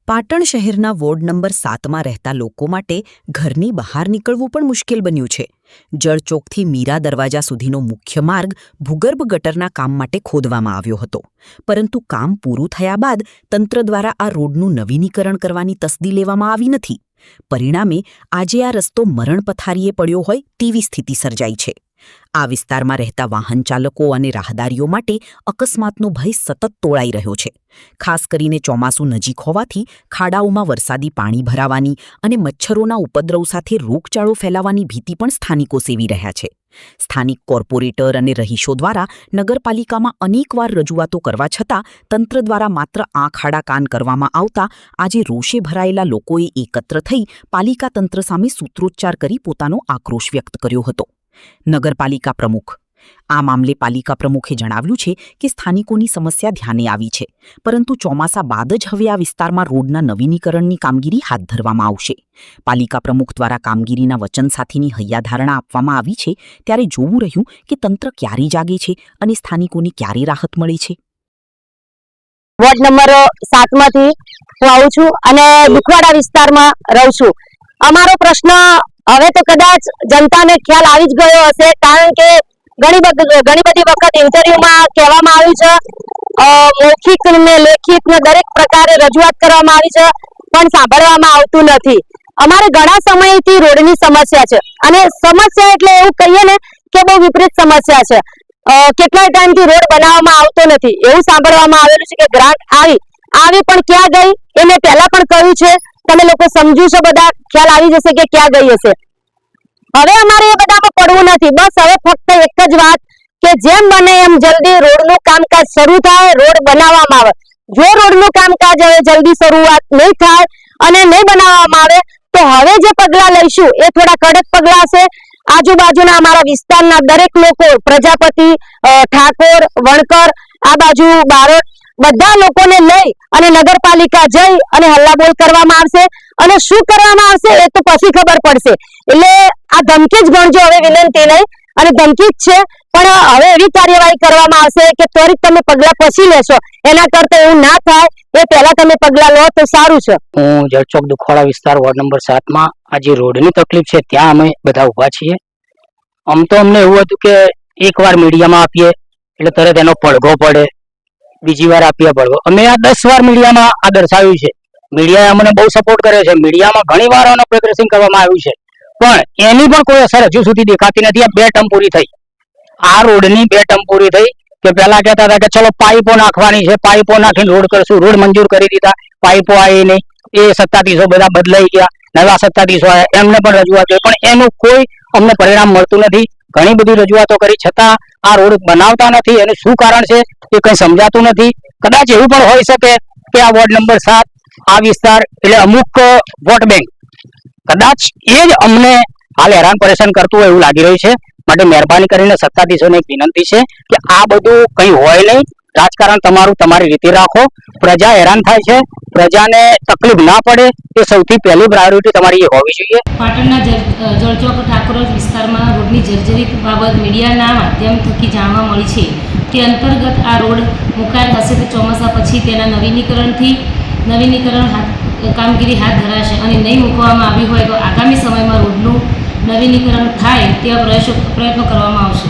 પાટણ શહેરના ward number 7માં રહેતા લોકો માટે ઘરની બહાર નીકળવું પણ મુશ્કેલ બન્યું છે. જળચોકથી મીરા દરવાજા સુધીનો મુખ્ય માર્ગ ભૂગર્ભ ગટરના કામ માટે ખોદવામાં આવ્યો હતો. પરંતુ કામ પૂરું થયા બાદ તંત્ર દ્વારા આ રોડનું નવીનીકરણ કરવાની તસ્દી લેવામાં આવી નથી. પરિણામે આજે આ રસ્તો મરણ પથારીએ પડ્યો હોય તેવી સ્થિતિ સર્જાઈ છે. આ વિસ્તારમાં રહેતા વાહન ચાલકો અને રાહદારીઓ માટે અકસ્માતનો ભય સતત તોળાઈ રહ્યો છે. ખાસ કરીને ચોમાસું નજીક હોવાથી ખાડાઓમાં વરસાદી પાણી ભરાવાની અને મચ્છરોના ઉપદ્રવ સાથે રોગચાળો ફેલાવાની ભીતિ પણ સ્થાનિકો સેવી રહ્યા છે. સ્થાનિક કોર્પોરેટર અને રહીશો દ્વારા નગરપાલિકામાં અનેકવાર રજૂઆતો કરવા છતાં તંત્ર દ્વારા માત્ર આંખ આડા કાન કરવામાં આવતા આજે રોષે ભરાયેલા લોકોએ એકત્ર થઈ પાલિકા તંત્ર સામે સૂત્રોચ્ચાર કરી પોતાનો આક્રોશ વ્યક્ત કર્યો હતો. નગરપાલિકા પ્રમુખ આ મામલે પાલિકા પ્રમુખે જણાવ્યું છે કે સ્થાનિકોની સમસ્યા ધ્યાને આવી છે, પરંતુ ચોમાસા બાદ જ હવે આ વિસ્તારમાં રોડના નવીનીકરણની કામગીરી હાથ ધરવામાં આવશે. પાલિકા પ્રમુખ દ્વારા કામગીરીના વચન સાથેની હૈયાધારણા આપવામાં આવી છે, ત્યારે જોવું રહ્યું કે તંત્ર ક્યારે જાગે છે અને સ્થાનિકોને ક્યારે રાહત મળે છે. વોર્ડ નંબર 7માંથી હું આવું છું અને દુખવાડા વિસ્તારમાં રહું છું. અમારો પ્રશ્ન હવે તો કદાચ જનતાને ખ્યાલ આવી જ ગયો હશે, કારણ કે ઘણી બધી વખત ઇન્ટરવ્યુમાં કહેવામાં આવ્યું છે, મૌખિક ને લેખિત ને દરેક પ્રકારે રજૂઆત કરવામાં આવી છે, પણ સાંભળવામાં આવતું નથી. અમારે ઘણા સમયથી રોડની સમસ્યા છે અને સમસ્યા એટલે એવું કહીએ ને કે બહુ વિપરીત સમસ્યા છે. કેટલાય ટાઈમથી રોડ બનાવવામાં આવતો નથી એવું સાંભળવામાં આવેલું છે કે ગ્રાન્ટ આવી પણ ક્યાં ગઈ એ મેં પહેલા પણ કહ્યું છે. તમે લોકો સમજુ છો, બધા ખ્યાલ આવી જશે કે ક્યાં ગઈ હશે. હવે અમારે એ બધામાં પડવું નથી. બસ હવે ફક્ત એક જ વાત કે જેમ બને એમ જલ્દી રોડનું કામકાજ શરૂ થાય, રોડ બનાવવામાં આવે. જો રોડનું કામકાજ હવે જલ્દી શરૂઆત નહીં થાય અને નહીં બનાવવામાં આવે તો હવે જે પગલાં લઈશું એ થોડા કડક પગલાં હશે. આજુબાજુના અમારા વિસ્તારના દરેક લોકો, પ્રજાપતિ, ઠાકોર, વણકર, આ બાજુ બારોટ, બધા લોકોને લઈ અને નગરપાલિકા જઈ અને હલ્લાબોલ કરવામાં આવશે અને શું કરવામાં આવશે એ તો પછી ખબર પડશે. એટલે આ ધમકી જ ગણજો, હવે વિનંતી નહીં, અને ધમકી જ છે, પણ હવે એવી કાર્યવાહી કરવામાં આવશે કે ત્વરિત તમે પગલા પછી લેશો. એના કરતા એવું ના થાય એ પહેલા તમે પગલા લો તો સારું છે. હું જળચોક દુખવાડા વિસ્તાર વોર્ડ નંબર 7માં આજે રોડની તકલીફ છે ત્યાં અમે બધા ઉભા છીએ. આમ તો અમને એવું હતું કે એકવાર મીડિયામાં આપીએ એટલે તરત એનો પડઘો પડે, બીજી વાર આપીએ પડઘો. અમે આ 10 વાર મીડિયામાં આ દર્શાવ્યું છે. મીડિયાએ અમને બહુ સપોર્ટ કર્યો છે. મીડિયામાં ઘણી વાર એનો પ્રદર્શન કરવામાં આવ્યું છે, પણ એની પણ કોઈ અસર હજુ સુધી દેખાતી નથી. આ 2 ટર્મ પૂરી થઈ, આ રોડની 2 ટર્મ પૂરી થઈ કે પહેલા કહેતા હતા કે ચલો પાઇપો નાખવાની છે, પાઇપો નાખીને રોડ કરશું. રોડ મંજૂર કરી દીધા, પાઇપો આવી નહીં. એ સત્તાધીશો બધા બદલાઈ ગયા, નવા સત્તાધીશો આવ્યા, એમને પણ રજૂઆત કરી, પણ એનું કોઈ અમને પરિણામ મળતું નથી. ઘણી બધી રજૂઆતો કરી છતાં આ રોડ બનાવતા નથી. એનું શું કારણ છે એ કંઈ સમજાતું નથી. કદાચ એવું પણ હોઈ શકે કે આ વોર્ડ નંબર 7 આ વિસ્તાર એટલે અમુક વોટ બેંક કદાચ એ જ અમને હાલ હેરાન પરેશાન કરતું હોય એવું લાગી રહ્યું છે. માટે મહેરબાની કરીને સત્તાધીશોને એક વિનંતી છે કે આ બધું કંઈ હોય નહીં. રાજકારણ તમારું તમારી રીતે રાખો. પ્રજા હેરાન થાય છે, પ્રજાને તકલીફ ના પડે એ સૌથી પહેલી પ્રાયોરિટી તમારી એ હોવી જોઈએ. પાટણના જળચોક ઠાકોર વિસ્તારમાં રોડની જર્જરિત બાબત મીડિયાના માધ્યમ થકી જાણવા મળી છે. તે અંતર્ગત આ રોડ મુકાયેલ હશે તો ચોમાસા પછી તેના નવીનીકરણ કામગીરી હાથ ધરાશે અને નહીં મૂકવામાં આવી હોય તો આગામી સમયમાં રોડનું નવીનીકરણ થાય તેવા પ્રયત્નો કરવામાં આવશે.